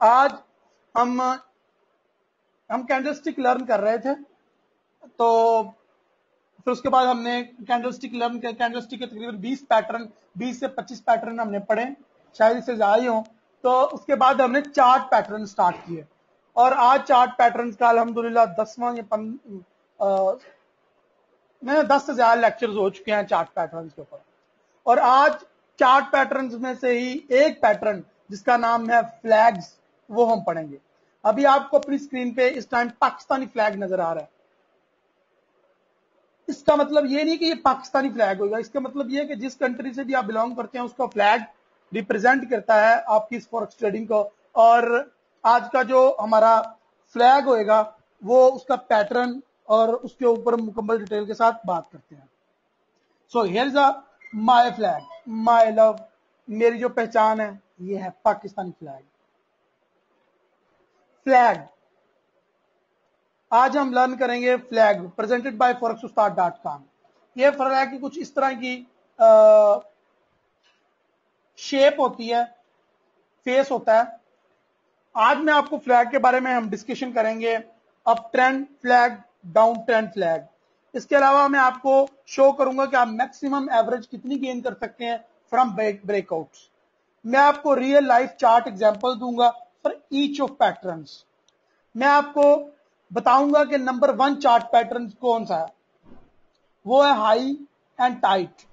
आज हम candlestick learn कर रहे थे, तो फिर उसके बाद हमने कैंडलस्टिक लर्न किया। कैंडलस्टिक के तकरीबन 20 से 25 पैटर्न हमने पढ़े, शायद इससे ज्यादा ही हो। तो उसके बाद हमने चार्ट पैटर्न स्टार्ट किए, और आज चार्ट पैटर्न का अल्हम्दुलिल्लाह 10वां या 10 से ज्यादा लेक्चर्स हो चुके हैं चार्ट पैटर्न के ऊपर। और आज चार्ट पैटर्न्स में से ही एक पैटर्न जिसका नाम है फ्लैग्स, वो हम पढ़ेंगे। अभी आपको अपनी स्क्रीन पे इस टाइम पाकिस्तानी फ्लैग नजर आ रहा है। इसका मतलब ये नहीं कि ये पाकिस्तानी फ्लैग होगा, इसका मतलब ये कि जिस कंट्री से भी आप बिलोंग करते हैं उसका फ्लैग रिप्रेजेंट करता है आपकी इस फॉरेक्स ट्रेडिंग को। और आज का जो हमारा फ्लैग होएगा वो उसका पैटर्न और उसके ऊपर मुकम्मल डिटेल के साथ बात करते हैं। So here is a my flag, my love, मेरी जो पहचान है ये है पाकिस्तानी फ्लैग। फ्लैग आज हम लर्न करेंगे फ्लैग प्रेजेंटेड बाय forexustad.com। ये फ्लैग की कुछ इस तरह की शेप होती है, फेस होता है। आज मैं आपको फ्लैग के बारे में हम डिस्कशन करेंगे, up trend flag, down trend flag. इसके अलावा मैं आपको शो करूंगा कि आप मैक्सिमम एवरेज कितनी गेन कर सकते हैं फ्रॉम ब्रेकआउट्स। मैं आपको रियल लाइफ चार्ट एग्जांपल दूंगा फॉर ईच ऑफ पैटर्न्स। मैं आपको बताऊंगा कि नंबर 1 चार्ट पैटर्न कौन सा है, वो है हाई एंड टाइट।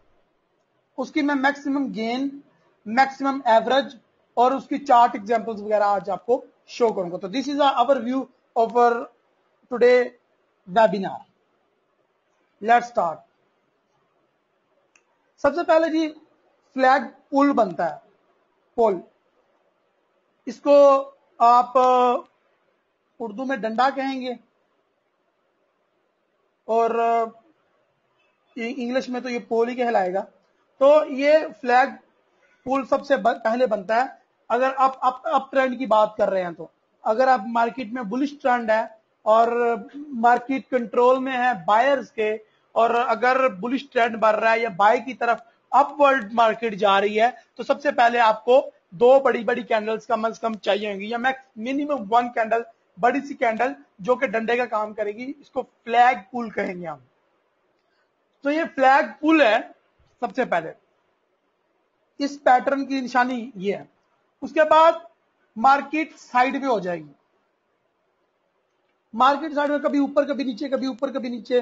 उसकी मैं मैक्सिमम गेन, मैक्सिमम एवरेज और उसकी चार्ट एग्जांपल्स वगैरह आज आपको शो करूंगा। तो this is our view of today webinar. Let's start. सबसे पहले जी फ्लैग पुल बनता है, पुल। इसको आप उर्दू में डंडा कहेंगे और इंग्लिश में तो ये पोल ही कहलाएगा। तो ये फ्लैग पुल सबसे पहले बनता है अगर आप अप ट्रेंड की बात कर रहे हैं। तो अगर आप मार्केट में बुलिश ट्रेंड है और मार्केट कंट्रोल में है बायर्स के, और अगर बुलिश ट्रेंड बढ़ रहा है या बाय की तरफ अपवर्ड मार्केट जा रही है, तो सबसे पहले आपको दो बड़ी बड़ी कैंडल्स कम से कम चाहिए होंगी, या मिनिमम 1 कैंडल, बड़ी सी कैंडल जो कि डंडे का काम करेगी। इसको फ्लैग पुल कहेंगे हम। तो ये फ्लैग पुल है सबसे पहले, इस पैटर्न की निशानी ये है। उसके बाद मार्केट साइड में हो जाएगी। मार्केट साइड में कभी ऊपर कभी नीचे, कभी ऊपर कभी नीचे,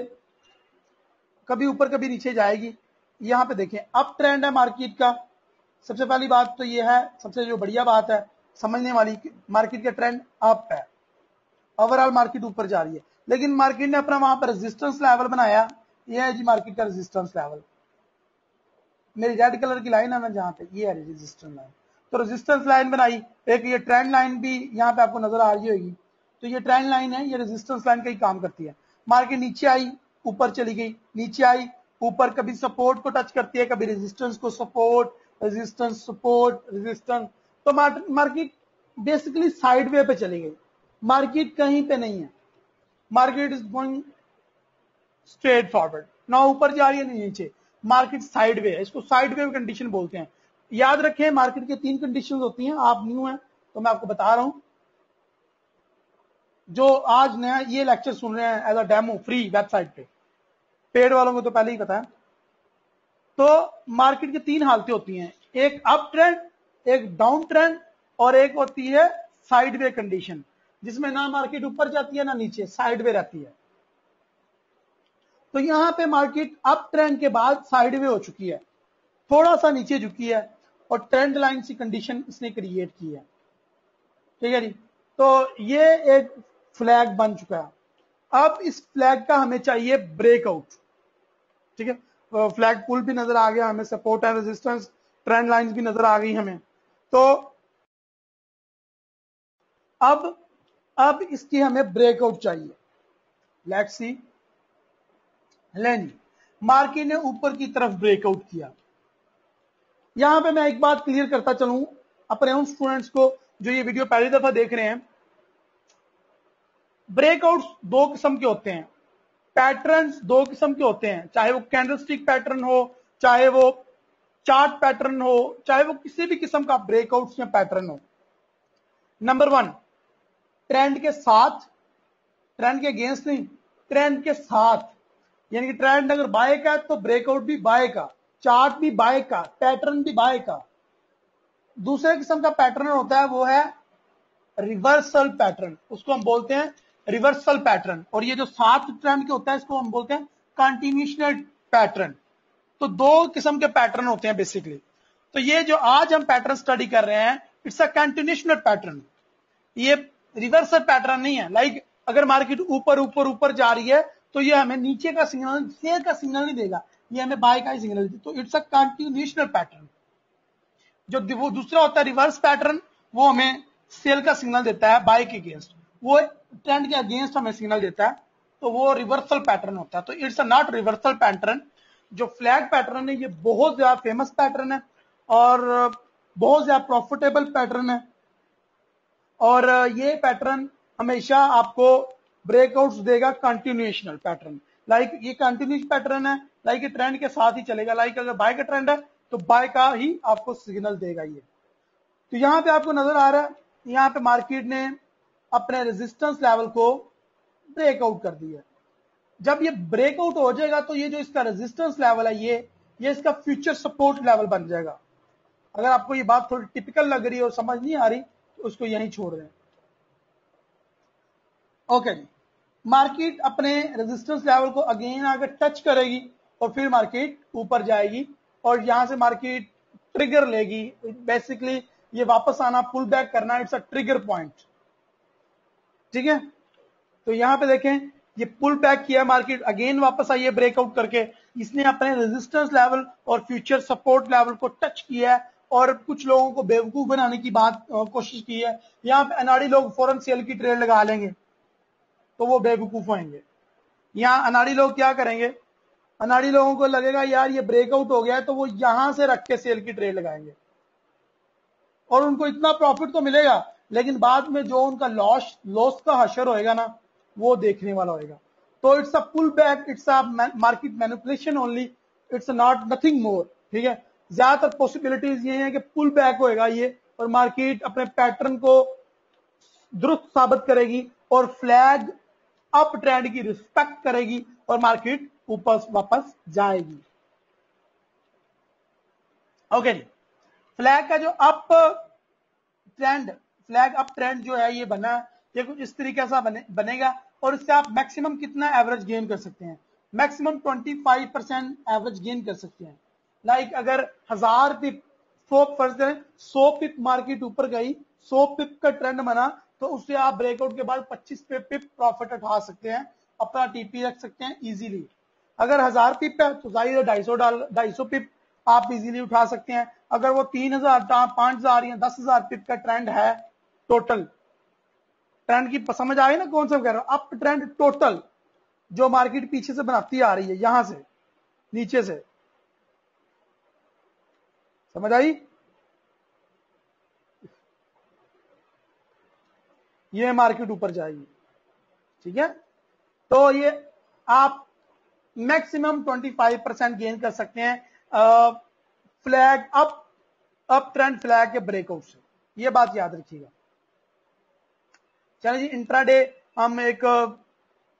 कभी ऊपर कभी नीचे जाएगी। यहां पे देखें अप ट्रेंड है मार्केट का। सबसे पहली बात तो ये है, सबसे जो बढ़िया बात है समझने वाली, मार्केट का ट्रेंड अप है, ओवरऑल मार्केट ऊपर जा रही है। लेकिन मार्केट ने अपना वहां पर रेजिस्टेंस लेवल बनाया, यह है जी मार्केट का रेजिस्टेंस लेवल। मेरी रेड कलर की लाइन है मैं जहां पे, ये है रेजिस्टेंस लाइन। तो रेजिस्टेंस लाइन बनाई, एक ये ट्रेंड लाइन भी यहां पे आपको नजर आ रही होगी। तो ये ट्रेंड लाइन है, ये रेजिस्टेंस लाइन का ही काम करती है। मार्केट नीचे आई, ऊपर चली गई, नीचे आई, ऊपर, कभी सपोर्ट को टच करती है, कभी रेजिस्टेंस को, सपोर्ट, रेजिस्टेंस, सपोर्ट, रेजिस्टेंस। तो मार्केट बेसिकली साइड वे पे चली गई। मार्केट कहीं पे नहीं है, market is going straight forward, ना ऊपर जा रही है ना नीचे। मार्केट साइड वे है, इसको साइड वे कंडीशन बोलते हैं। याद रखें मार्केट की 3 कंडीशन होती हैं। आप न्यू हैं तो मैं आपको बता रहा हूं, जो आज नया ये लेक्चर सुन रहे हैं as a demo free website पे, पेड वालों को तो पहले ही पता है। तो मार्केट की 3 हालतें होती हैं, एक अप ट्रेंड, एक डाउन ट्रेंड, और एक होती है साइड वे कंडीशन, जिसमें ना मार्केट ऊपर जाती है ना नीचे, साइड वे रहती है। तो यहां पे मार्केट अप ट्रेंड के बाद साइड वे हो चुकी है, थोड़ा सा नीचे झुकी है, और ट्रेंड लाइन सी कंडीशन इसने क्रिएट की है। ठीक है जी। तो ये एक फ्लैग बन चुका है। अब इस फ्लैग का हमें चाहिए ब्रेकआउट। ठीक है, तो फ्लैग पुल भी नजर आ गया हमें, support and resistance, trend lines भी नजर आ गई हमें। तो अब इसकी हमें ब्रेकआउट चाहिए। Let's see. लेनी मार्केट ने ऊपर की तरफ ब्रेकआउट किया। यहां पे मैं एक बात क्लियर करता चलूं अपने उन स्टूडेंट्स को जो ये वीडियो पहली दफा देख रहे हैं। ब्रेकआउट्स 2 किस्म के होते हैं, पैटर्न्स 2 किस्म के होते हैं, चाहे वो कैंडलस्टिक पैटर्न हो, चाहे वो चार्ट पैटर्न हो, चाहे वो किसी भी किस्म का ब्रेकआउट्स या पैटर्न हो। नंबर 1, ट्रेंड के साथ, ट्रेंड के अगेंस्ट नहीं, ट्रेंड के साथ, यानी कि ट्रेंड अगर बाय का है तो ब्रेकआउट भी बाय का, चार्ट भी बाय का, पैटर्न भी बाय का। दूसरे किस्म का पैटर्न होता है वो है रिवर्सल पैटर्न, उसको हम बोलते हैं रिवर्सल पैटर्न। और ये जो सात ट्रेंड के होता है इसको हम बोलते हैं कंटिन्यूशनल पैटर्न। तो दो किस्म के पैटर्न होते हैं बेसिकली। तो ये जो आज हम पैटर्न स्टडी कर रहे हैं, इट्स अ कंटिन्यूशनल पैटर्न, ये रिवर्सल पैटर्न नहीं है। लाइक अगर मार्केट ऊपर ऊपर ऊपर जा रही है तो ये हमें नीचे का सिग्नल, सेल का सिग्नल नहीं देगा, ये हमें बाय का ही सिग्नल देगा। तो इट्स अ कंटिन्यूशनल पैटर्न। जो वो दूसरा होता है रिवर्स पैटर्न, वो हमें सेल का सिग्नल देता है बाय के अगेंस्ट, वो ट्रेंड के अगेंस्ट हमें सिग्नल देता है, तो वो रिवर्सल पैटर्न होता है। तो it's a not reversal pattern. जो फ्लैग पैटर्न है ये बहुत ज्यादा फेमस पैटर्न है और बहुत ज्यादा प्रॉफिटेबल पैटर्न है। और ये पैटर्न हमेशा आपको ब्रेकआउट्स देगा कंटिन्यूएशनल पैटर्न। लाइक ये कंटिन्यूस पैटर्न है, लाइक ये ट्रेंड के साथ ही चलेगा। लाइक अगर बाय का ट्रेंड है तो बाय का ही आपको सिग्नल देगा ये। तो यहां पे आपको नजर आ रहा है, यहां पे मार्केट ने अपने रेजिस्टेंस लेवल को ब्रेकआउट कर दिया। जब ये ब्रेकआउट हो जाएगा तो ये जो इसका रेजिस्टेंस लेवल है ये इसका फ्यूचर सपोर्ट लेवल बन जाएगा। अगर आपको ये बात थोड़ी टिपिकल लग रही है और समझ नहीं आ रही तो उसको यहीं छोड़ दें। ओके जी, मार्केट अपने रेजिस्टेंस लेवल को अगेन अगर टच करेगी और फिर मार्केट ऊपर जाएगी और यहां से मार्केट ट्रिगर लेगी। बेसिकली ये वापस आना, पुल बैक करना, इट्स अ ट्रिगर पॉइंट। ठीक है, तो यहां पे देखें ये पुल बैक किया मार्केट, अगेन वापस आई है ब्रेकआउट करके। इसने अपने रेजिस्टेंस लेवल और फ्यूचर सपोर्ट लेवल को टच किया है और कुछ लोगों को बेवकूफ बनाने की कोशिश की है। यहां पे अनाड़ी लोग फौरन सेल की ट्रेड लगा लेंगे तो वो बेवकूफ होंगे। यहां अनाड़ी लोग क्या करेंगे, अनाड़ी लोगों को लगेगा यार ये ब्रेकआउट हो गया है तो वो यहां से रख के सेल की ट्रेड लगाएंगे और उनको इतना प्रॉफिट तो मिलेगा, लेकिन बाद में जो उनका लॉस का हशर होएगा ना वो देखने वाला होएगा। तो it's a pull back, it's a market manipulation only, it's not nothing more. ठीक है, ज्यादातर पॉसिबिलिटीज ये है कि पुल बैक होएगा ये और मार्केट अपने पैटर्न को दुरुस्त साबित करेगी और फ्लैग अप ट्रेंड की रिस्पेक्ट करेगी और मार्केट ऊपर वापस जाएगी। ओके जी, फ्लैग का जो up trend, flag up trend जो है ये बना, ये कुछ इस तरीके से बनेगा और इससे आप मैक्सिमम कितना एवरेज गेन कर सकते हैं, मैक्सिमम 25% एवरेज गेन कर सकते हैं। लाइक अगर 1000 पिप, 100 फर्ज करें 100 पिप मार्केट ऊपर गई, 100 पिप का ट्रेंड बना तो उससे आप ब्रेकआउट के बाद 25 पिप प्रॉफिट उठा सकते हैं, अपना टीपी रख सकते हैं इजीली। अगर 1000 पिप है तो जाहिर है 250 पिप आप इजीली उठा सकते हैं। अगर वो 3000, 5000 या 10,000 पिप का ट्रेंड है, टोटल ट्रेंड की समझ आ गई ना कौन सा कह रहा हूं, अप ट्रेंड टोटल जो मार्केट पीछे से बनाती आ रही है, यहां से नीचे से, समझ आई? ये मार्केट ऊपर जाएगी। ठीक है, तो ये आप मैक्सिमम 25% गेन कर सकते हैं फ्लैग अप ट्रेंड फ्लैग के ब्रेकआउट से, ये बात याद रखिएगा। चलिए जी, इंट्राडे हम एक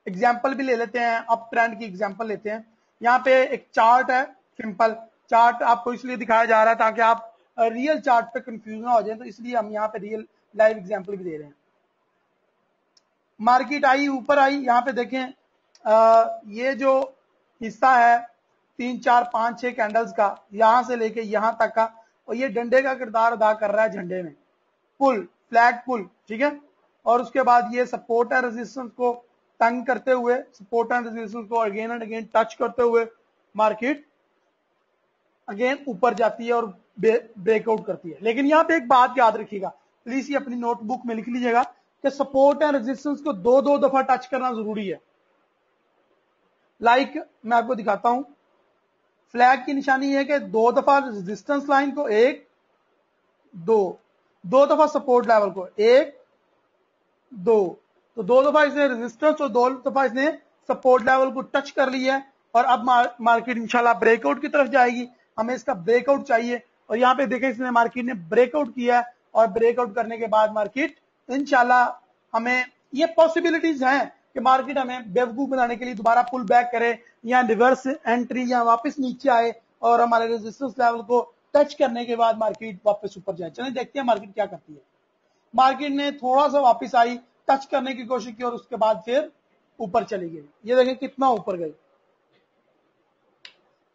एग्जांपल भी ले लेते हैं, अप ट्रेंड की एग्जांपल लेते हैं। यहाँ पे एक चार्ट है, सिंपल चार्ट आपको इसलिए दिखाया जा रहा है ताकि आप रियल चार्ट पे कंफ्यूज ना हो जाए, तो इसलिए हम यहाँ पे रियल लाइव एग्जांपल भी दे रहे हैं। मार्केट आई, ऊपर आई, यहाँ पे देखें ये जो हिस्सा है 3, 4, 5, 6 कैंडल्स का, यहां से लेके यहां तक का, और ये डंडे का किरदार अदा कर रहा है झंडे में, पुल, फ्लैग पुल। ठीक है, और उसके बाद ये सपोर्ट एंड रेजिस्टेंस को तंग करते हुए, सपोर्ट एंड रेजिस्टेंस को अगेन एंड अगेन टच करते हुए मार्केट अगेन ऊपर जाती है और ब्रेकआउट करती है। लेकिन यहाँ पे एक बात याद रखिएगा, प्लीज ये अपनी नोटबुक में लिख लीजिएगा कि सपोर्ट एंड रेजिस्टेंस को दो दफा टच करना जरूरी है। लाइक मैं आपको दिखाता हूं, फ्लैग की निशानी है कि 2 दफा रेजिस्टेंस लाइन को, 1 2 दफा सपोर्ट लेवल को, 1 2, तो 2 दफा इसने रेजिस्टेंस और 2 दफा इसने सपोर्ट लेवल को टच कर लिया है और अब मार्केट इंशाल्लाह ब्रेकआउट की तरफ जाएगी। हमें इसका ब्रेकआउट चाहिए और यहाँ पे देखें इसने मार्केट ने ब्रेकआउट किया है और ब्रेकआउट करने के बाद मार्केट इंशाल्लाह हमें ये पॉसिबिलिटीज हैं कि मार्केट हमें बेवकूफ बनाने के लिए दोबारा पुल बैक करे या रिवर्स एंट्री या वापस नीचे आए और हमारे रेजिस्टेंस लेवल को टच करने के बाद मार्केट वापस ऊपर जाए। चलिए देखते हैं मार्केट क्या करती है। मार्केट ने थोड़ा सा वापस आई, टच करने की कोशिश की और उसके बाद फिर ऊपर चली गई। ये देखें कितना ऊपर गई।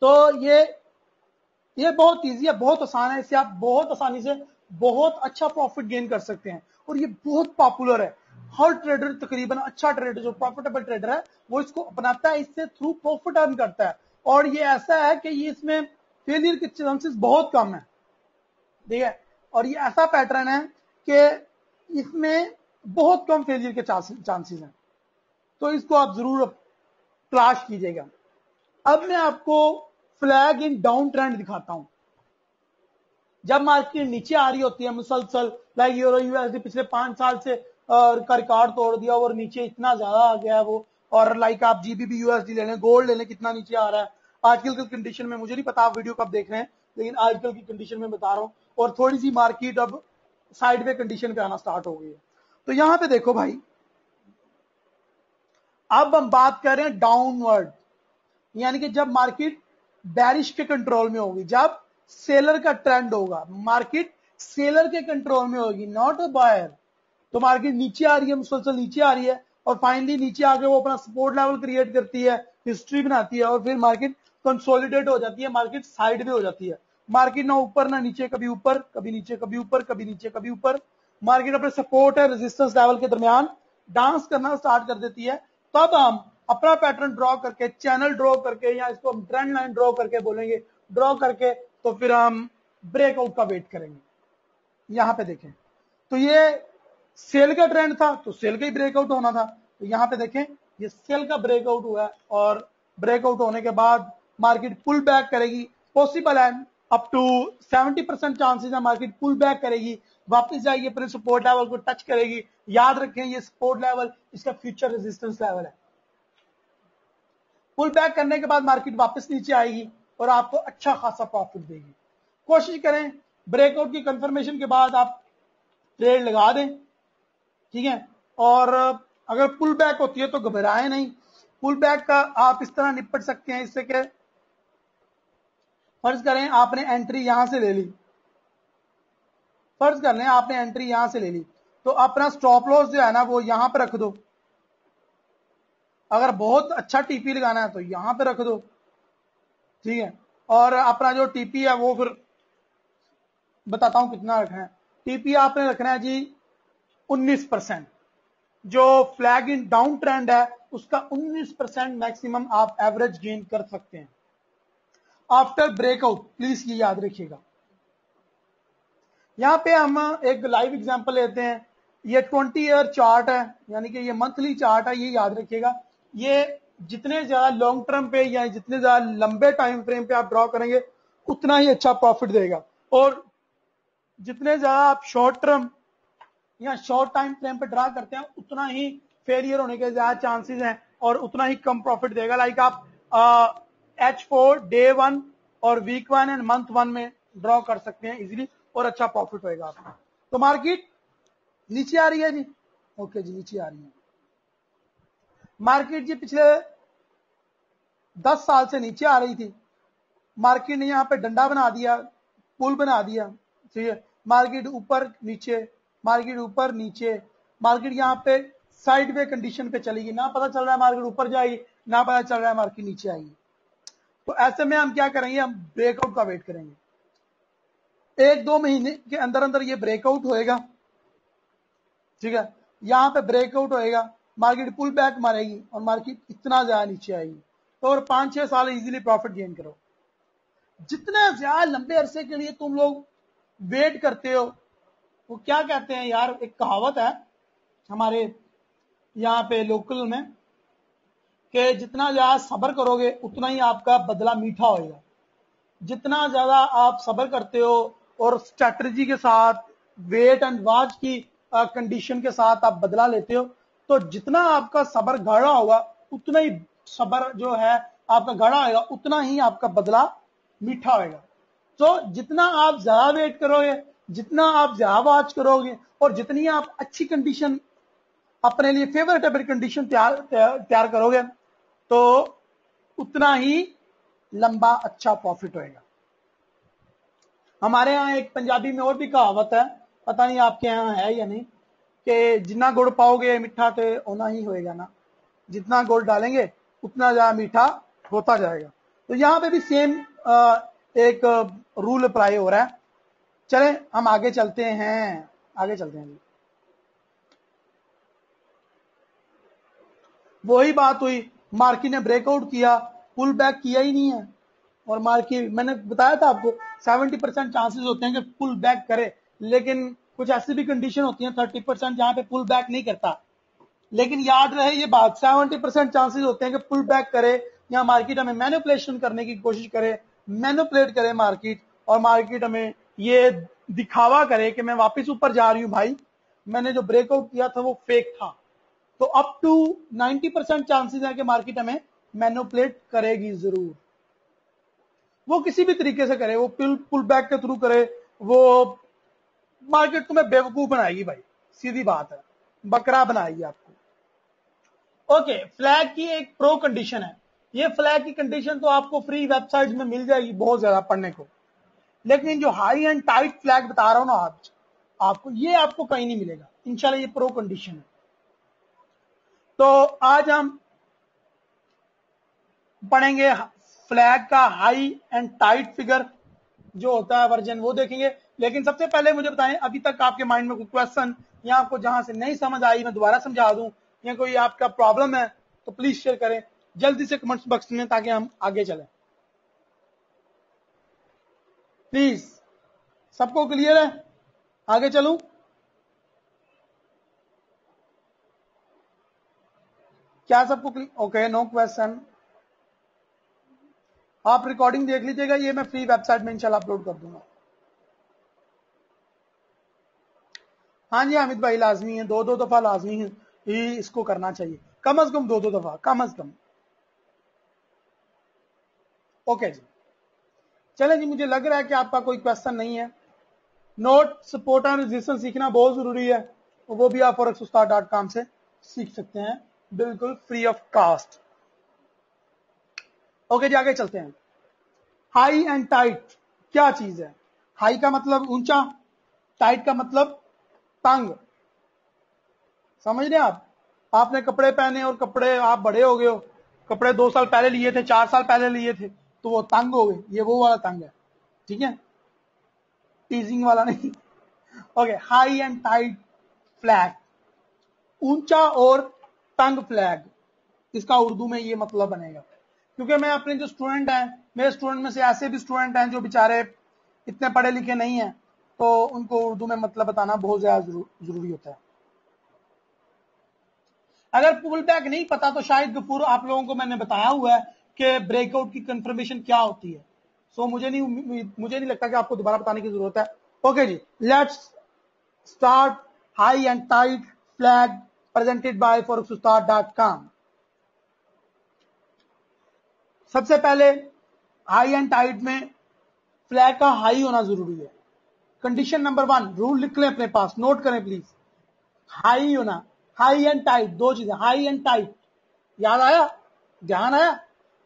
तो ये बहुत इजी है, बहुत आसान है, इससे आप बहुत आसानी से बहुत अच्छा प्रॉफिट गेन कर सकते हैं और ये बहुत पॉपुलर है। हर ट्रेडर, तकरीबन अच्छा ट्रेडर जो प्रॉफिटेबल ट्रेडर है वो इसको अपनाता है, इससे थ्रू प्रॉफिट अर्न करता है। और ये ऐसा है कि ये इसमें फेलियर के चांसेस बहुत कम है, ठीक है। और ये ऐसा पैटर्न है कि इसमें बहुत कम फेलियर के चांसेस हैं, तो इसको आप जरूर तलाश कीजिएगा। अब मैं आपको फ्लैग इन डाउन ट्रेंड दिखाता हूं। जब मार्केट नीचे आ रही होती है मुसलसल, लाइक यूरो यूएसडी पिछले 5 साल से का रिकॉर्ड तोड़ दिया और नीचे इतना ज्यादा आ गया है वो। और लाइक आप जीबीबी यूएसडी ले लें, गोल्ड ले लें, कितना नीचे आ रहा है आजकल की कंडीशन में। मुझे नहीं पता आप वीडियो कब देख रहे हैं, लेकिन आजकल की कंडीशन में बता रहा हूं। और थोड़ी सी मार्केट अब साइड वे कंडीशन पे आना स्टार्ट हो गई है। तो यहां पे देखो भाई, अब हम बात कर रहे हैं डाउनवर्ड, यानी कि जब मार्केट बैरिश के कंट्रोल में होगी, जब सेलर का ट्रेंड होगा, मार्केट सेलर के कंट्रोल में होगी, नॉट अ बायर। तो मार्केट नीचे आ रही है, मुसलसल नीचे आ रही है और फाइनली नीचे आके वो अपना सपोर्ट लेवल क्रिएट करती है, हिस्ट्री बनाती है और फिर मार्केट कंसोलिडेट हो जाती है, मार्केट साइड में हो जाती है। मार्केट ना ऊपर ना नीचे, कभी ऊपर कभी नीचे, कभी ऊपर कभी नीचे, कभी ऊपर। मार्केट अपने सपोर्ट है रेजिस्टेंस लेवल के दरमियान डांस करना स्टार्ट कर देती है। तब हम अपना पैटर्न ड्रॉ करके, चैनल ड्रॉ करके, या इसको हम ट्रेंड लाइन ड्रॉ करके बोलेंगे, ड्रॉ करके, तो फिर हम ब्रेकआउट का वेट करेंगे। यहां पे देखें तो ये सेल का ट्रेंड था, तो सेल का ही ब्रेकआउट होना था। तो यहां पे देखें ये सेल का ब्रेकआउट हुआ है और ब्रेकआउट होने के बाद मार्केट पुल बैक करेगी। पॉसिबल है अप टू 70% चांसेस है मार्केट पुल बैक करेगी, वापस जाएगी, अपने सपोर्ट लेवल को टच करेगी। याद रखें ये सपोर्ट लेवल इसका फ्यूचर रेजिस्टेंस लेवल है। पुल बैक करने के बाद मार्केट वापस नीचे आएगी और आपको अच्छा खासा प्रॉफिट देगी। कोशिश करें ब्रेकआउट की कंफर्मेशन के बाद आप ट्रेड लगा दें, ठीक है। और अगर पुल बैक होती है तो घबराएं नहीं। पुल बैक का आप इस तरह निपट सकते हैं इससे कि फर्ज करें आपने एंट्री यहां से ले ली, फर्ज कर लें आपने एंट्री यहां से ले ली, तो अपना स्टॉप लॉस जो है ना वो यहां पर रख दो। अगर बहुत अच्छा टीपी लगाना है तो यहां पे रख दो, ठीक है। और अपना जो टीपी है वो फिर बताता हूं कितना रखना है। टीपी आपने रखना है जी 19%। जो फ्लैग इन डाउन ट्रेंड है उसका 19% मैक्सिमम आप एवरेज गेन कर सकते हैं आफ्टर ब्रेकआउट। प्लीज ये याद रखिएगा। यहां पे हम एक लाइव एग्जांपल लेते हैं। ये 20 ईयर चार्ट है, यानी कि ये मंथली चार्ट है, ये याद रखिएगा। ये जितने ज्यादा लॉन्ग टर्म पे या जितने ज्यादा लंबे टाइम फ्रेम पे आप ड्रॉ करेंगे उतना ही अच्छा प्रॉफिट देगा, और जितने ज्यादा आप शॉर्ट टर्म या शॉर्ट टाइम फ्रेम पे ड्रा करते हैं उतना ही फेलियर होने के ज्यादा चांसेस हैं और उतना ही कम प्रॉफिट देगा। लाइक आप H4 डे 1 और वीक 1 एंड मंथ 1 में ड्रॉ कर सकते हैं इजीली और अच्छा प्रॉफिट होएगा आपका। तो मार्केट नीचे आ रही है जी, ओके जी, नीचे आ रही है मार्केट जी। पिछले 10 साल से नीचे आ रही थी, मार्केट ने यहां पे डंडा बना दिया, पुल बना दिया, ठीक है। मार्केट ऊपर नीचे, मार्केट ऊपर नीचे, मार्केट यहां पे साइड वे कंडीशन पे चलेगी, ना पता चल रहा है मार्केट ऊपर जाएगी, ना पता चल रहा है मार्केट नीचे आएगी। तो ऐसे में हम क्या करेंगे, हम ब्रेकआउट का वेट करेंगे। 1-2 महीने के अंदर अंदर ये ब्रेकआउट होएगा, ठीक है। यहां पे ब्रेकआउट होएगा, मार्केट पुल बैक मारेगी और मार्केट इतना ज्यादा नीचे आएगी। तो और 5-6 साल इजीली प्रॉफिट गेन करो। जितने ज्यादा लंबे अरसे के लिए तुम लोग वेट करते हो, वो क्या कहते हैं यार, एक कहावत है हमारे यहाँ पे लोकल में कि जितना ज्यादा सब्र करोगे उतना ही आपका बदला मीठा होएगा। जितना ज्यादा आप सब्र करते हो और स्ट्रैटेजी के साथ, वेट एंड वॉच की कंडीशन के साथ आप बदला लेते हो, तो जितना आपका सब्र गाढ़ा होगा उतना ही सब्र जो है आपका गाढ़ा होगा, उतना ही आपका बदला मीठा होगा। तो जितना आप ज्यादा वेट करोगे, जितना आप ज्यादा वॉच करोगे और जितनी आप अच्छी कंडीशन अपने लिए फेवरेटेबल कंडीशन तैयार करोगे तो उतना ही लंबा अच्छा प्रॉफिट होएगा। हमारे यहाँ एक पंजाबी में और भी कहावत है, पता नहीं आपके यहाँ है या नहीं, कि जितना गुड़ पाओगे मीठा तो होना ही होएगा ना, जितना गुड़ डालेंगे उतना ज्यादा मीठा होता जाएगा। तो यहाँ पे भी सेम एक रूल अप्लाई हो रहा है। चलें हम आगे चलते हैं, वही बात हुई, मार्केट ने ब्रेकआउट किया, पुल बैक किया ही नहीं है, और मार्केट मैंने बताया था आपको 70% चांसेस होते हैं कि पुल बैक करे, लेकिन कुछ ऐसी भी कंडीशन होती है 30% जहां पे पुल बैक नहीं करता। लेकिन याद रहे ये बात, 70% चांसेस होते हैं कि पुल बैक करे या मार्केट हमें मैनिपुलेशन करने की कोशिश करे, मैनिपुलेट करे मार्केट, और मार्केट हमें ये दिखावा करे कि मैं वापस ऊपर जा रही हूं भाई, मैंने जो ब्रेकआउट किया था वो फेक था। तो अप टू 90% चांसेस है कि मार्केट हमें मैनिपुलेट करेगी जरूर, वो किसी भी तरीके से करे, वो पुल बैक के थ्रू करे, वो मार्केट तुम्हें बेवकूफ बनाएगी भाई, सीधी बात है, बकरा बनाएगी आपको। ओके, फ्लैग की एक प्रो कंडीशन है, ये फ्लैग की कंडीशन तो आपको फ्री वेबसाइट में मिल जाएगी बहुत ज्यादा पढ़ने को, लेकिन जो हाई एंड टाइट फ्लैग बता रहा हूं ना आज आपको, ये आपको कहीं नहीं मिलेगा इंशाल्लाह, ये प्रो कंडीशन है। तो आज हम पढ़ेंगे फ्लैग का हाई एंड टाइट फिगर जो होता है वर्जन, वो देखेंगे। लेकिन सबसे पहले मुझे बताएं, अभी तक आपके माइंड में कोई क्वेश्चन या आपको जहां से नहीं समझ आई मैं दोबारा समझा दूं, या कोई आपका प्रॉब्लम है तो प्लीज शेयर करें जल्दी से कमेंट्स बॉक्स में, ताकि हम आगे चलें। प्लीज, सबको क्लियर है? आगे चलूं? क्या सबको क्लियर? Okay, no question. आप रिकॉर्डिंग देख लीजिएगा, ये मैं फ्री वेबसाइट में इंशाल्लाह अपलोड कर दूंगा। हाँ जी हामिद भाई, लाजमी है, दो दफा लाजमी है ही इसको करना चाहिए, कम से कम दो दफा, कम से कम। ओके जी, चले जी, मुझे लग रहा है कि आपका कोई क्वेश्चन नहीं है। नोट, सपोर्ट एंड रेजिस्टेंस सीखना बहुत जरूरी है, वो भी आप forex-ustad.com से सीख सकते हैं, बिल्कुल फ्री ऑफ कॉस्ट। ओके जी, आगे चलते हैं। हाई एंड टाइट क्या चीज है? हाई का मतलब ऊंचा, टाइट का मतलब तंग, समझ रहे हैं आप? आपने कपड़े पहने और कपड़े आप बड़े हो गए हो, कपड़े 2 साल पहले लिए थे, 4 साल पहले लिए थे, तो वो तंग हो गए, ये वो वाला तंग है, ठीक है, टीजिंग वाला नहीं। Okay, high and tight flag, ऊंचा और तंग फ्लैग, इसका उर्दू में ये मतलब बनेगा। क्योंकि मैं अपने जो स्टूडेंट हैं, मेरे स्टूडेंट में से ऐसे भी स्टूडेंट हैं जो बेचारे इतने पढ़े लिखे नहीं हैं, तो उनको उर्दू में मतलब बताना बहुत ज्यादा जरूरी होता है। अगर पुल बैक नहीं पता तो शायद गफूर आप लोगों को मैंने बताया हुआ है कि ब्रेकआउट की कंफर्मेशन क्या होती है, सो मुझे नहीं लगता कि आपको दोबारा बताने की जरूरत है। ओके जी, let's start high and tight flag presented by forex-ustad.com। सबसे पहले हाई एंड टाइट में फ्लैग का हाई होना जरूरी है। कंडीशन नंबर 1, रूल लिख लें अपने पास, नोट करें प्लीज, हाई होना, हाई एंड टाइट, दो चीजें, हाई एंड टाइट, याद आया, ध्यान आया?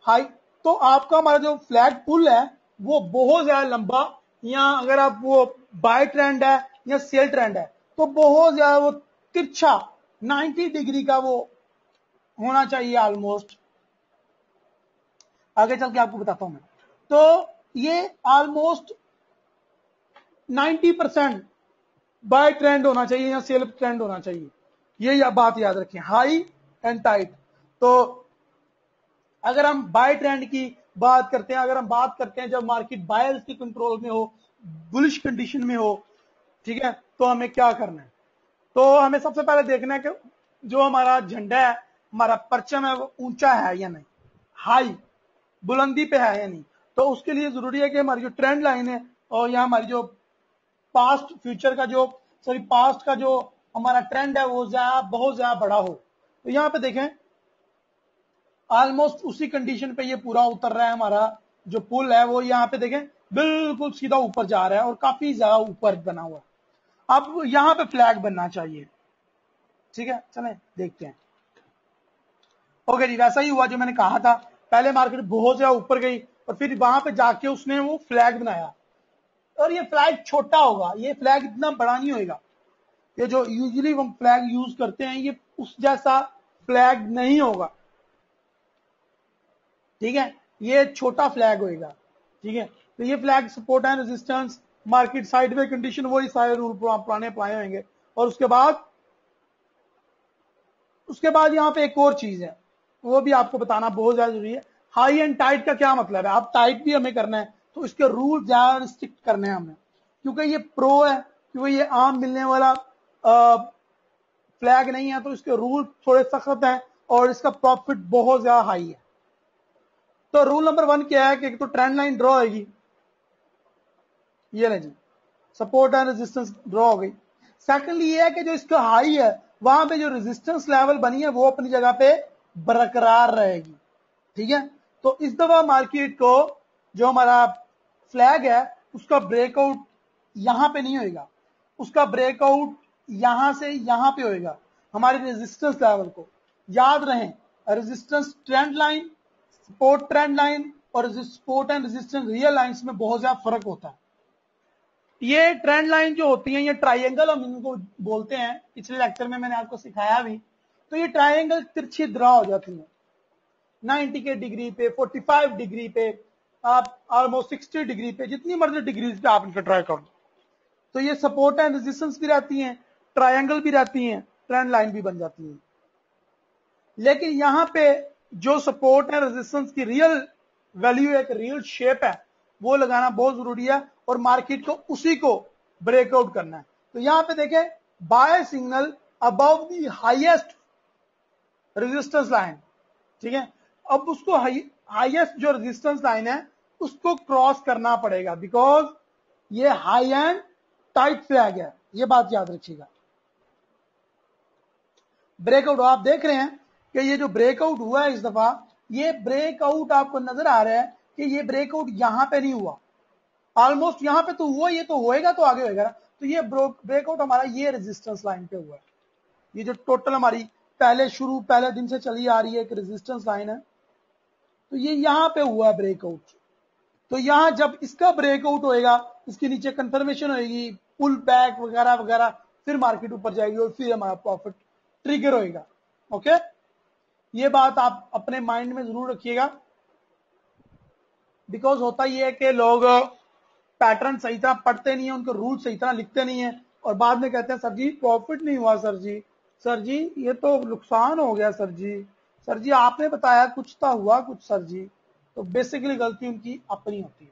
हाई तो आपका हमारा जो फ्लैग पुल है वो बहुत ज्यादा लंबा, या अगर आप वो बाय ट्रेंड है या सेल ट्रेंड है तो बहुत ज्यादा वो तिरछा 90 डिग्री का वो होना चाहिए ऑलमोस्ट। आगे चल के आपको बताता हूं मैं। तो ये ऑलमोस्ट 90% बाय ट्रेंड होना चाहिए या सेल ट्रेंड होना चाहिए, ये बात याद रखें, हाई एंड टाइट। तो अगर हम बाय ट्रेंड की बात करते हैं, अगर हम बात करते हैं जब मार्केट बायर्स की कंट्रोल में हो, बुलिश कंडीशन में हो, ठीक है, तो हमें क्या करना है? तो हमें सबसे पहले देखना है कि जो हमारा झंडा है, हमारा परचम है, वो ऊंचा है या नहीं, हाई बुलंदी पे है या नहीं। तो उसके लिए जरूरी है कि हमारी जो ट्रेंड लाइन है और या हमारी जो पास्ट फ्यूचर का जो पास्ट का जो हमारा ट्रेंड है वो बहुत ज्यादा बड़ा हो। तो यहां पे देखें ऑलमोस्ट उसी कंडीशन पे ये पूरा उतर रहा है, हमारा जो पुल है वो यहाँ पे देखें बिल्कुल सीधा ऊपर जा रहा है और काफी ज्यादा ऊपर बना हुआ है। अब यहां पे फ्लैग बनना चाहिए, ठीक है, चलें देखते हैं। ओके जी, वैसा ही हुआ जो मैंने कहा था, पहले मार्केट बहुत ज्यादा ऊपर गई और फिर वहां पे जाके उसने वो फ्लैग बनाया, और ये फ्लैग छोटा होगा, ये फ्लैग इतना बड़ा नहीं होगा। ये जो यूजुअली हम फ्लैग यूज करते हैं ये उस जैसा फ्लैग नहीं होगा, ठीक है, ये छोटा फ्लैग होगा, ठीक है। तो ये flag support and resistance, market sideway condition, वही सारे रूल पुराने अप्लाई होंगे। और उसके बाद यहां पे एक और चीज है, वो भी आपको बताना बहुत ज्यादा जरूरी है। हाई एंड टाइट का क्या मतलब है? आप टाइट भी हमें करना है तो इसके रूल ज्यादा स्ट्रिक्ट करने हैं हमें, क्योंकि ये प्रो है, क्योंकि ये आम मिलने वाला फ्लैग नहीं है, तो इसके रूल थोड़े सख्त हैं और इसका प्रॉफिट बहुत ज्यादा हाई है। तो रूल नंबर 1 क्या है कि एक तो ट्रेंड लाइन ड्रॉ होगी, ये ले जी, सपोर्ट एंड रेजिस्टेंस ड्रॉ हो गई। सेकंडली ये है कि जो इसका हाई है वहां पे जो रेजिस्टेंस लेवल बनी है वो अपनी जगह पे बरकरार रहेगी, ठीक है। तो इस दफा मार्केट को जो हमारा फ्लैग है उसका ब्रेकआउट यहां पे नहीं होगा, उसका ब्रेकआउट यहां से यहां पे होगा हमारे रेजिस्टेंस लेवल को। याद रहे, resistance trend line, support trend line और support and resistance real lines में बहुत ज्यादा फर्क होता है। ये ट्रेंड लाइन जो होती है, ये ट्राइंगल हम इनको बोलते हैं, पिछले लेक्चर में मैंने आपको सिखाया भी। तो ये ट्राइंगल तिरछी ड्रा हो जाती है 90 के डिग्री पे, 45 डिग्री पे, आप ऑलमोस्ट 60 डिग्री पे, जितनी मर्जी डिग्रीज पे आप इनका ट्राई कर लो। तो ये सपोर्ट एंड रेजिस्टेंस भी रहती हैं, ट्राइंगल भी रहती हैं, ट्रेंड लाइन भी बन जाती है। लेकिन यहां पे जो सपोर्ट एंड रेजिस्टेंस की रियल वैल्यू, एक रियल शेप है, वो लगाना बहुत जरूरी है और मार्केट को उसी को ब्रेकआउट करना है। तो यहां पे देखें, buy signal above the highest resistance line, ठीक है। अब उसको हाईएस्ट जो रेजिस्टेंस लाइन है उसको क्रॉस करना पड़ेगा, बिकॉज ये हाई एंड टाइट फ्लैग है, ये बात याद रखिएगा। ब्रेकआउट आप देख रहे हैं कि ये जो ब्रेकआउट हुआ है इस दफा, ये ब्रेकआउट आपको नजर आ रहा है कि ये ब्रेकआउट यहां पे नहीं हुआ, ऑलमोस्ट यहां पे तो हुआ, ये तो होएगा तो आगे होएगा ना। तो ये ब्रेकआउट हमारा ये रेजिस्टेंस लाइन पे हुआ है, ये जो टोटल हमारी पहले दिन से चली आ रही है एक रेजिस्टेंस लाइन है, तो ये यहां पे हुआ है ब्रेकआउट। तो यहां जब इसका ब्रेकआउट होएगा, इसके नीचे कंफर्मेशन होगी, पुल बैक वगैरह वगैरह, फिर मार्केट ऊपर जाएगी और फिर हमारा प्रॉफिट ट्रिगर होएगा। ओके, ये बात आप अपने माइंड में जरूर रखिएगा, बिकॉज होता ये है कि लोग पैटर्न सही तरह पढ़ते नहीं है, उनके रूल सही तरह लिखते नहीं है और बाद में कहते हैं सर जी प्रॉफिट नहीं हुआ, सर जी ये तो नुकसान हो गया, सर जी आपने बताया कुछ था, हुआ कुछ सर जी। तो बेसिकली गलती उनकी अपनी होती है।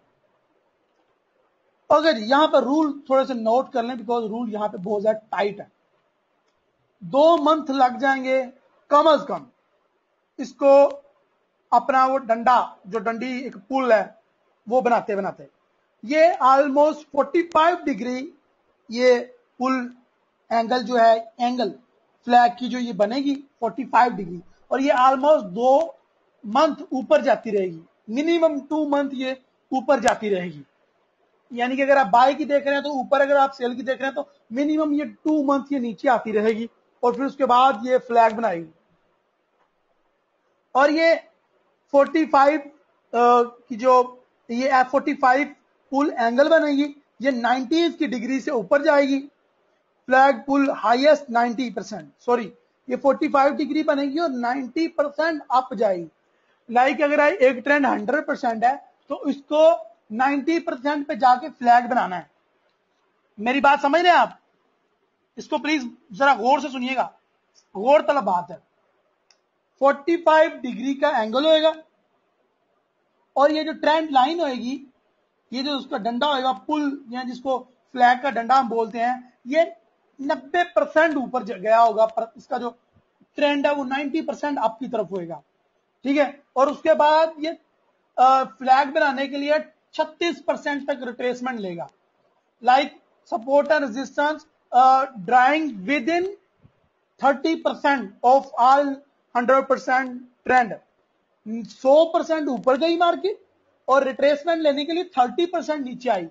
ओके जी, यहां पर रूल थोड़े से नोट कर लें, बिकॉज रूल यहां पे बहुत ज्यादा टाइट है। 2 मंथ लग जाएंगे कम अज कम इसको अपना वो डंडा, जो डंडी एक पुल है, वो बनाते बनाते। ये ऑलमोस्ट 45 डिग्री ये पुल एंगल जो है, एंगल फ्लैग की जो ये बनेगी 45 डिग्री, और ये ऑलमोस्ट 2 मंथ ऊपर जाती रहेगी, मिनिमम 2 मंथ ये ऊपर जाती रहेगी। यानी कि अगर आप बाय की देख रहे हैं तो ऊपर, अगर आप सेल की देख रहे हैं तो मिनिमम ये 2 मंथ ये नीचे आती रहेगी और फिर उसके बाद ये फ्लैग बनाएगी। और ये 45 की जो ये F45 पुल एंगल बनेगी, ये 90 की डिग्री से ऊपर जाएगी, फ्लैग पुल हाईएस्ट 90%, सॉरी ये 45 डिग्री बनेगी और 90% अप जाएगी। लाइक अगर एक ट्रेंड 100% है तो इसको 90% पे जाके फ्लैग बनाना है। मेरी बात समझ रहे हैं आप? इसको प्लीज जरा गौर से सुनिएगा, गौर तलब बात है। 45 डिग्री का एंगल होएगा और ये जो ट्रेंड लाइन होएगी, ये जो उसका डंडा होएगा पुल, या जिसको फ्लैग का डंडा हम बोलते हैं, ये 90% ऊपर गया होगा, पर इसका जो ट्रेंड है वो 90% अप की तरफ होएगा, ठीक है। और उसके बाद ये फ्लैग बनाने के लिए 36% तक रिट्रेसमेंट लेगा, like support and resistance drawing with in 30% of all 100% trend. 100% ऊपर गई मार्केट और रिट्रेसमेंट लेने के लिए 30% नीचे आई।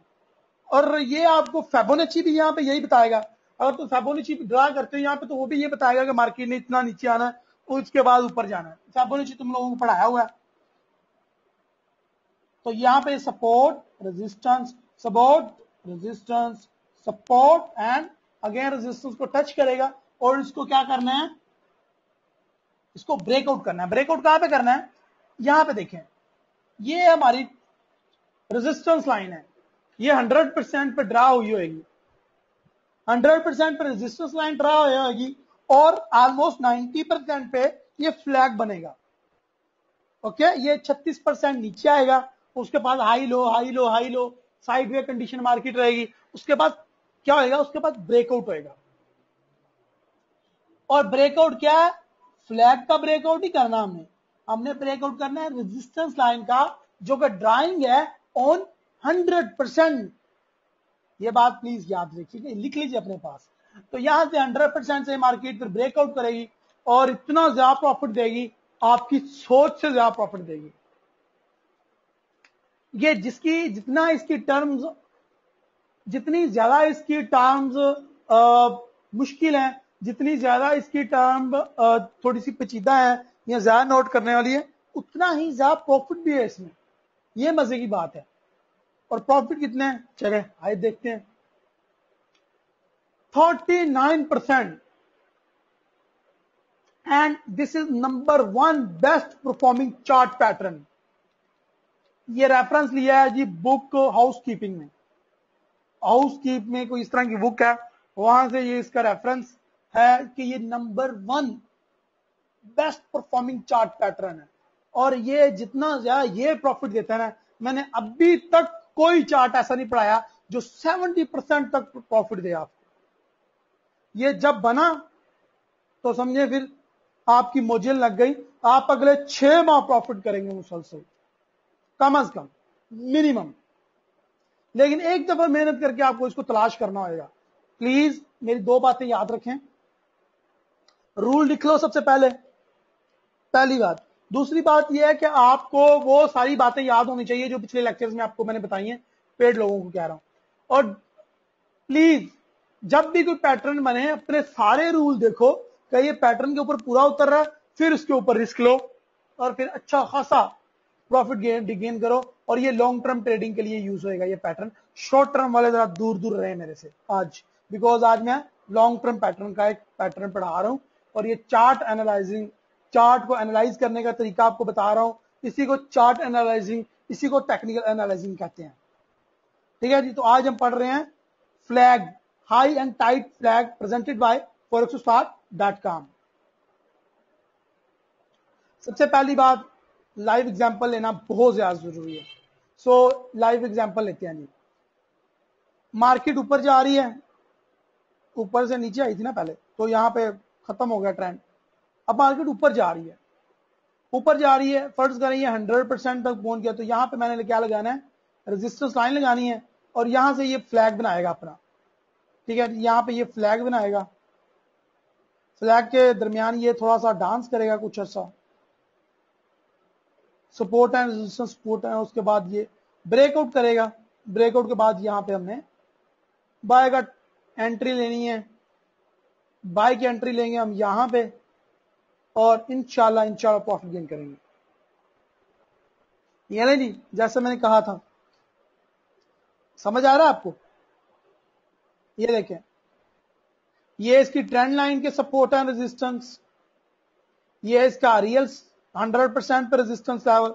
और ये आपको फिबोनाची भी यहाँ पे यही बताएगा। अगर तो फिबोनाची ड्रा करते हो यहाँ पे तो वो भी ये बताएगा कि मार्केट ने इतना नीचे आना है और उसके बाद ऊपर जाना है। फिबोनाची तुम लोगों को पढ़ाया हुआ है। तो यहाँ पे support resistance, support resistance, support and again resistance को टच करेगा और इसको क्या करना है, इसको ब्रेकआउट करना है। ब्रेकआउट कहां पे करना है, यहां पे देखें, ये हमारी रेजिस्टेंस लाइन है, ये 100% पे ड्रा हुई होगी, 100% पे रेजिस्टेंस लाइन ड्रा हुई होगी और ऑलमोस्ट 90% पे ये फ्लैग बनेगा। ओके, ये 36% नीचे आएगा, उसके बाद high low high low high low, sideway condition market रहेगी। उसके बाद क्या होएगा, उसके बाद ब्रेकआउट होएगा। और ब्रेकआउट क्या है, फ्लैग का ब्रेकआउट ही करना हमने ब्रेकआउट करना है रेजिस्टेंस लाइन का, जो कि ड्राइंग है ऑन 100%। ये बात प्लीज याद रखिए, लिख लीजिए अपने पास। तो यहां से 100% से मार्केट फिर ब्रेकआउट करेगी और इतना ज्यादा प्रॉफिट देगी, आपकी सोच से ज्यादा प्रॉफिट देगी। ये जिसकी जितना इसकी टर्म्स, जितनी ज्यादा इसकी टर्म्स मुश्किल है, जितनी ज्यादा इसकी टर्म थोड़ी सी पेचीदा है या ज्यादा नोट करने वाली है, उतना ही ज्यादा प्रॉफिट भी है इसमें। ये मजे की बात है। और प्रॉफिट कितने हैं, चले आइए देखते हैं। 39%। And this is number 1 best performing chart pattern. ये रेफरेंस लिया है जी बुक हाउस कीपिंग में, हाउस कीप में कोई इस तरह की बुक है, वहां से ये इसका रेफरेंस है कि ये number 1 best performing chart pattern है। और ये जितना ज्यादा ये प्रॉफिट देता है ना, मैंने अभी तक कोई चार्ट ऐसा नहीं पढ़ाया जो 70% तक प्रॉफिट दे आपको। ये जब बना तो समझे फिर आपकी मोजिल लग गई, आप अगले 6 माह प्रॉफिट करेंगे मुसलसल, कम से कम मिनिमम। लेकिन एक दफा मेहनत करके आपको इसको तलाश करना होगा। प्लीज मेरी 2 बातें याद रखें, रूल लिख लो सबसे पहले, पहली बात। दूसरी बात यह है कि आपको वो सारी बातें याद होनी चाहिए जो पिछले लेक्चर्स में आपको मैंने बताई हैं, पेड लोगों को कह रहा हूं। और प्लीज जब भी कोई पैटर्न बने अपने सारे रूल देखो कि ये पैटर्न के ऊपर पूरा उतर रहा है, फिर उसके ऊपर रिस्क लो और फिर अच्छा खासा प्रॉफिट गेन करो। और ये लॉन्ग टर्म ट्रेडिंग के लिए यूज होएगा ये पैटर्न। शॉर्ट टर्म वाले जरा दूर दूर रहे मेरे से आज, बिकॉज आज मैं लॉन्ग टर्म पैटर्न का एक पैटर्न पढ़ा रहा हूं और ये चार्ट एनालाइजिंग, चार्ट को एनालाइज करने का तरीका आपको बता रहा हूं। इसी को चार्ट एनालाइजिंग, इसी को टेक्निकल एनालाइजिंग कहते हैं। ठीक है जी, तो आज हम पढ़ रहे हैं flag, high and tight flag presented bye forexstart.com। सबसे पहली बात, लाइव एग्जांपल लेना बहुत ज्यादा जरूरी है। सो लाइव एग्जांपल लेते हैं जी। मार्केट ऊपर जा रही है, ऊपर से नीचे आई थी ना पहले, तो यहां पे खत्म हो गया ट्रेंड। अब मार्केट ऊपर जा रही है, ऊपर जा रही है, फर्ज करें ये 100% तक पहुंच गया, तो यहां पे मैंने क्या लगाना है, रेजिस्टेंस लाइन लगानी है और यहां से ये फ्लैग बनाएगा अपना। ठीक है, यहां पे ये फ्लैग बनाएगा, फ्लैग के दरमियान ये थोड़ा सा डांस करेगा कुछ अर्सा, सपोर्ट एंड रेजिस्टेंस, सपोर्ट है, उसके बाद ये ब्रेकआउट करेगा। ब्रेकआउट के बाद यहां पे हमने बाय का एंट्री लेनी है, बाय की एंट्री लेंगे हम यहां पे और इंशाल्लाह प्रॉफिट गेन करेंगे। ये नहीं जी, जैसे मैंने कहा था, समझ आ रहा है आपको। ये देखें, ये इसकी ट्रेंड लाइन के सपोर्ट एंड रेजिस्टेंस, ये इसका रियल 100% पे रेजिस्टेंस लेवल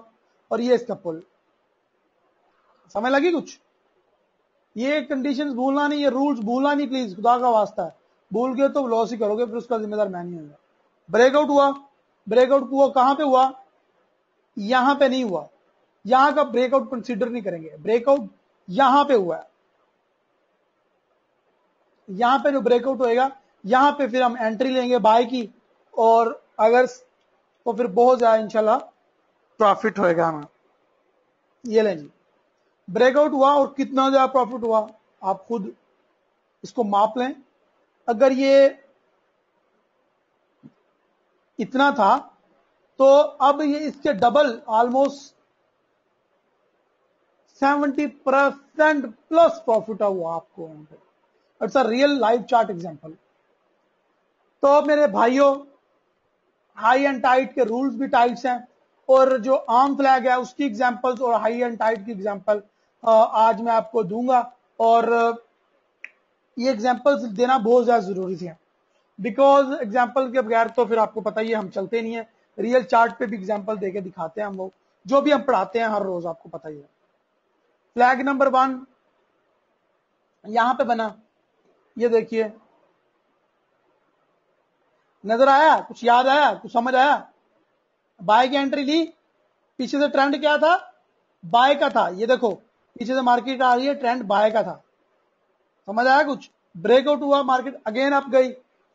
और ये इसका पुल। समझ लगी कुछ। ये कंडीशंस भूलना नहीं, ये रूल्स भूलना नहीं प्लीज, खुदा का वास्ता है। भूल गए तो लॉस ही करोगे, फिर उसका जिम्मेदार मैं नहीं होगा। ब्रेकआउट हुआ, ब्रेकआउट हुआ कहां पे हुआ, यहां पे नहीं हुआ, यहां का ब्रेकआउट कंसीडर नहीं करेंगे। ब्रेकआउट यहां पे हुआ है, यहां पे जो ब्रेकआउट होएगा यहां पे फिर हम एंट्री लेंगे बाय की, और अगर तो फिर बहुत ज्यादा इंशाल्लाह प्रॉफिट होएगा हमें। ये लें जी, ब्रेकआउट हुआ और कितना ज्यादा प्रॉफिट हुआ आप खुद इसको माप लें। अगर ये इतना था तो अब ये इसके डबल, ऑलमोस्ट 70% प्लस प्रॉफिट हुआ आपको। It's a real live chart example. तो अब मेरे भाइयों, हाई एंड टाइट के रूल्स भी टाइट्स हैं, और जो आर्म फ्लैग है उसकी एग्जांपल्स और हाई एंड टाइट की एग्जांपल आज मैं आपको दूंगा। और ये एग्जांपल्स देना बहुत ज्यादा जरूरी है, बिकॉज एग्जांपल के बगैर तो फिर आपको पता ही है हम चलते नहीं है। रियल चार्ट पे भी एग्जांपल देके दिखाते हैं हम लोग, जो भी हम पढ़ाते हैं हर रोज, आपको पता ही है। फ्लैग नंबर 1 यहां पे बना, ये देखिए, नजर आया, कुछ याद आया, कुछ समझ आया? बाय की एंट्री ली, पीछे से ट्रेंड क्या था? बाय का था। ये देखो पीछे से मार्केट आ रही है, ट्रेंड बाय का था। समझ आया कुछ? ब्रेकआउट हुआ, मार्केट अगेन अप गई,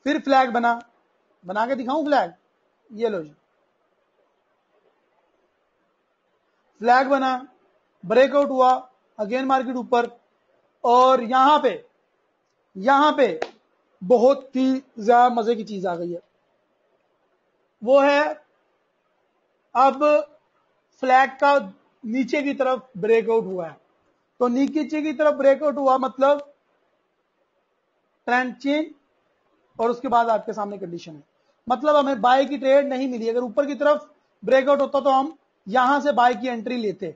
फिर फ्लैग बना के दिखाऊं फ्लैग? ये लो जी, फ्लैग बना, ब्रेकआउट हुआ, अगेन मार्केट ऊपर, और यहां पे बहुत ही ज्यादा मजे की चीज आ गई है। वो है अब फ्लैग का नीचे की तरफ ब्रेकआउट हुआ है, तो नीचे की तरफ ब्रेकआउट हुआ मतलब ट्रेंड चेंज, और उसके बाद आपके सामने कंडीशन है, मतलब हमें बाय की ट्रेड नहीं मिली। अगर ऊपर की तरफ ब्रेकआउट होता तो हम यहां से बाय की एंट्री लेते,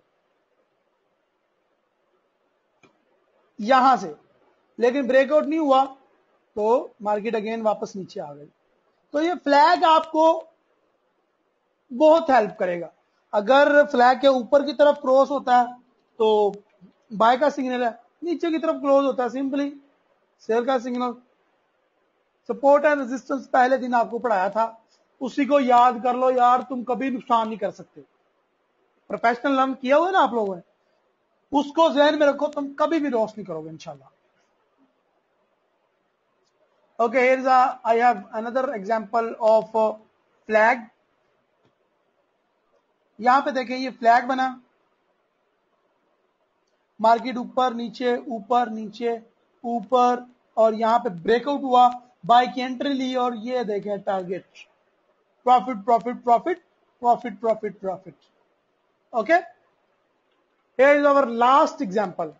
यहां से, लेकिन ब्रेकआउट नहीं हुआ तो मार्केट अगेन वापस नीचे आ गई। तो ये फ्लैग आपको बहुत हेल्प करेगा। अगर फ्लैग के ऊपर की तरफ क्रॉस होता है तो बाय का सिग्नल है, नीचे की तरफ क्लोज होता है सिंपली सेल का सिग्नल। सपोर्ट एंड रेजिस्टेंस पहले दिन आपको पढ़ाया था, उसी को याद कर लो यार, तुम कभी नुकसान नहीं कर सकते। प्रोफेशनल लर्न किया हुआ है ना आप लोगों ने, उसको ज़हन में रखो, तुम कभी भी लॉस नहीं करोगे इंशाल्लाह। Okay, I have another example of flag. यहां पे देखें, ये फ्लैग बना, मार्केट ऊपर नीचे ऊपर नीचे ऊपर, और यहां पे ब्रेकआउट हुआ, बाय की एंट्री ली, और ये देखें target, profit profit profit profit profit profit. Okay, here is our last example.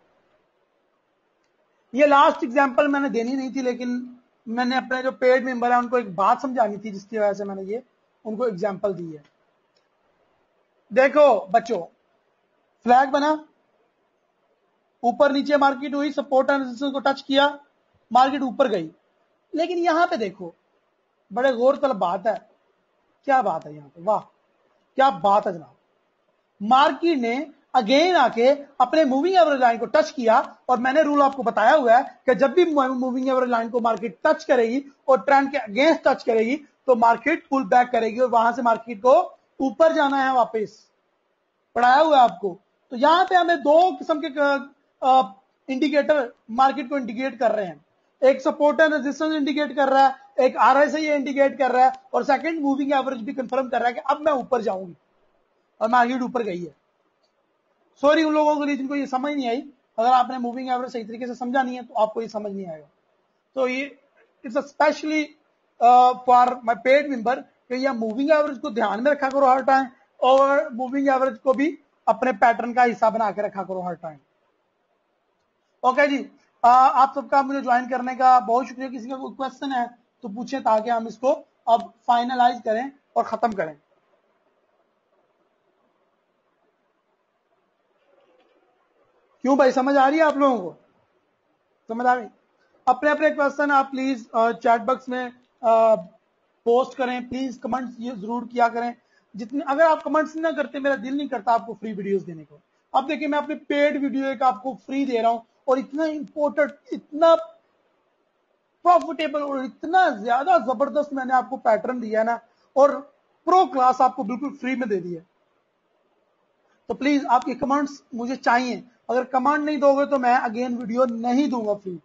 ये लास्ट एग्जांपल मैंने देनी नहीं थी, लेकिन मैंने अपने जो पेड मेंबर है उनको एक बात समझानी थी, जिसकी वजह से मैंने ये उनको एग्जांपल दी है। देखो बच्चों, फ्लैग बना, ऊपर नीचे मार्केट हुई, सपोर्ट एंड रेजिस्टेंस को टच किया, मार्केट ऊपर गई। लेकिन यहां पे देखो, बड़े गौर तलब बात है। क्या बात है यहां पे? वाह क्या बात है जनाब, मार्केट ने अगेन आके अपने मूविंग एवरेज लाइन को टच किया, और मैंने रूल आपको बताया हुआ है कि जब भी मूविंग एवरेज लाइन को मार्केट टच करेगी और ट्रेंड के अगेंस्ट टच करेगी तो मार्केट पुल बैक करेगी, और वहां से मार्केट को ऊपर जाना है वापस। पढ़ाया हुआ है आपको। तो यहां पे हमें दो किस्म के इंडिकेटर मार्केट को इंडिकेट कर रहे हैं, एक सपोर्ट एंड रेजिस्टेंस इंडिकेट कर रहा है, एक आरएसआई इंडिकेट कर रहा है, और सेकंड मूविंग एवरेज भी कंफर्म कर रहा है कि अब मैं ऊपर जाऊंगी, और मार्केट ऊपर गई है। सॉरी उन लोगों के लिए जिनको ये समझ नहीं आई, अगर आपने मूविंग एवरेज सही तरीके से समझा नहीं है तो आपको ये समझ नहीं आएगा। तो ये it's specially for my paid member कि ये मूविंग एवरेज को ध्यान में रखा करो हर टाइम, और मूविंग एवरेज को भी अपने पैटर्न का हिस्सा बना के रखा करो हर टाइम। ओके जी, आप सबका मुझे ज्वाइन करने का बहुत शुक्रिया। किसी का कोई क्वेश्चन है तो पूछें, ताकि हम इसको अब फाइनलाइज करें और खत्म करें। क्यों भाई, समझ आ रही है आप लोगों को? समझ आ रही? अपने अपने क्वेश्चन आप प्लीज चैट बॉक्स में पोस्ट करें, प्लीज कमेंट्स ये जरूर किया करें। जितने अगर आप कमेंट्स ना करते, मेरा दिल नहीं करता आपको फ्री वीडियोस देने को। अब देखिए, मैं अपनी पेड वीडियो एक आपको फ्री दे रहा हूं, और इतना इंपॉर्टेंट, इतना प्रॉफिटेबल और इतना ज्यादा जबरदस्त मैंने आपको पैटर्न दिया है ना, और प्रो क्लास आपको बिल्कुल फ्री में दे दी है। तो प्लीज आपके कमेंट्स मुझे चाहिए। अगर कमेंट नहीं दोगे तो मैं अगेन वीडियो नहीं दूंगा फ्री।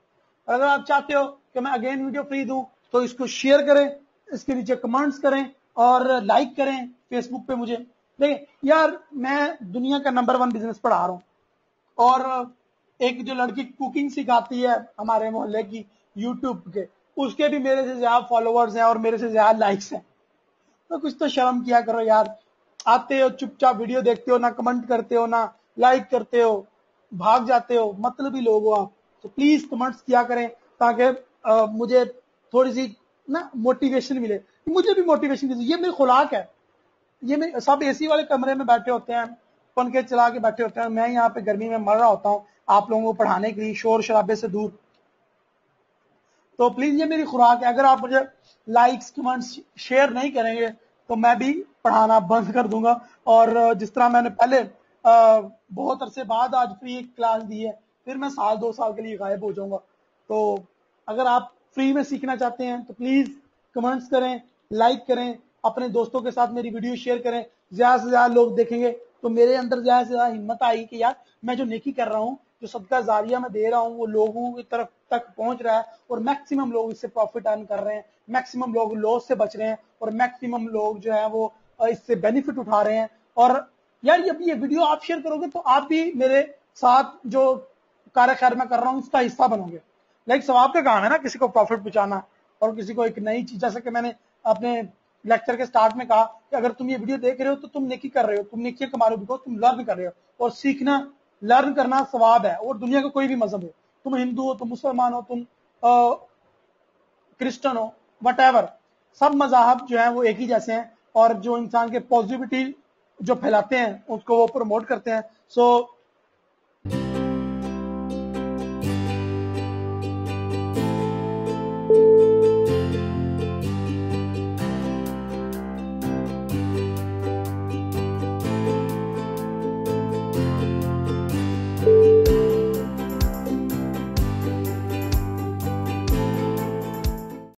अगर आप चाहते हो कि मैं अगेन वीडियो फ्री दूं तो इसको शेयर करें, इसके नीचे कमेंट्स करें और लाइक करें फेसबुक पे मुझे। देखिए यार, मैं दुनिया का नंबर 1 बिजनेस पढ़ा रहा हूं, और एक जो लड़की कुकिंग सिखाती है हमारे मोहल्ले की यूट्यूब के, उसके भी मेरे से ज्यादा फॉलोअर्स हैं और मेरे से ज्यादा लाइक्स हैं। तो कुछ तो शर्म किया करो यार। आते हो चुपचाप वीडियो देखते हो, ना कमेंट करते हो ना लाइक करते हो। भाग जाते हो, मतलबी लोग हो आप, तो प्लीज कमेंट्स किया करें ताकि मुझे थोड़ी सी ना मोटिवेशन मिले, मुझे भी मोटिवेशन दीजिए। ये मेरी खुराक है, ये मेरे सब एसी वाले कमरे में बैठे होते हैं, पंखे चला के बैठे होते हैं, मैं यहाँ पे गर्मी में मर रहा होता हूँ आप लोगों को पढ़ाने के लिए शोर शराबे से दूर। तो प्लीज ये मेरी खुराक है, अगर आप मुझे लाइक्स कमेंट्स शेयर नहीं करेंगे तो मैं भी पढ़ाना बंद कर दूंगा। और जिस तरह मैंने पहले बहुत अरसे बाद आज फ्री क्लास दी है, फिर मैं साल 2 साल के लिए गायब हो जाऊंगा। तो अगर आप फ्री में सीखना चाहते हैं तो प्लीज कमेंट्स करें, लाइक करें, अपने दोस्तों के साथ मेरी वीडियो शेयर करें, ज्यादा से ज्यादा लोग देखेंगे तो मेरे अंदर ज्यादा से ज्यादा हिम्मत आई कि यार मैं जो नेकी कर रहा हूँ, जो सदका जारिया मैं दे रहा हूँ, वो लोगों की तरफ तक पहुंच रहा है और मैक्सिमम लोग इससे प्रॉफिट अर्न कर रहे हैं, मैक्सिमम लोग लॉस से बच रहे हैं और मैक्सिमम लोग जो है वो इससे बेनिफिट उठा रहे हैं। और यार ये वीडियो आप शेयर करोगे तो आप भी मेरे साथ जो कार्य खैर मैं कर रहा हूँ उसका हिस्सा बनोगे। लाइक सवाब का काम है ना किसी को प्रॉफिट पहुंचाना और किसी को एक नई चीज, जैसे कि मैंने अपने लेक्चर के स्टार्ट में कहा कि अगर तुम ये वीडियो देख रहे हो तो तुम नेकी कर रहे हो, तुम नेकी कमा रहे हो, बिकॉज तुम लर्न कर रहे हो। और सीखना, लर्न करना सवाब है। और दुनिया का कोई भी मजहब हो, तुम हिंदू हो, तुम मुसलमान हो, तुम क्रिश्चियन हो, वट सब मजाहब जो है वो एक ही जैसे हैं और जो इंसान के पॉजिटिविटी जो फैलाते हैं उसको वो प्रमोट करते हैं। सो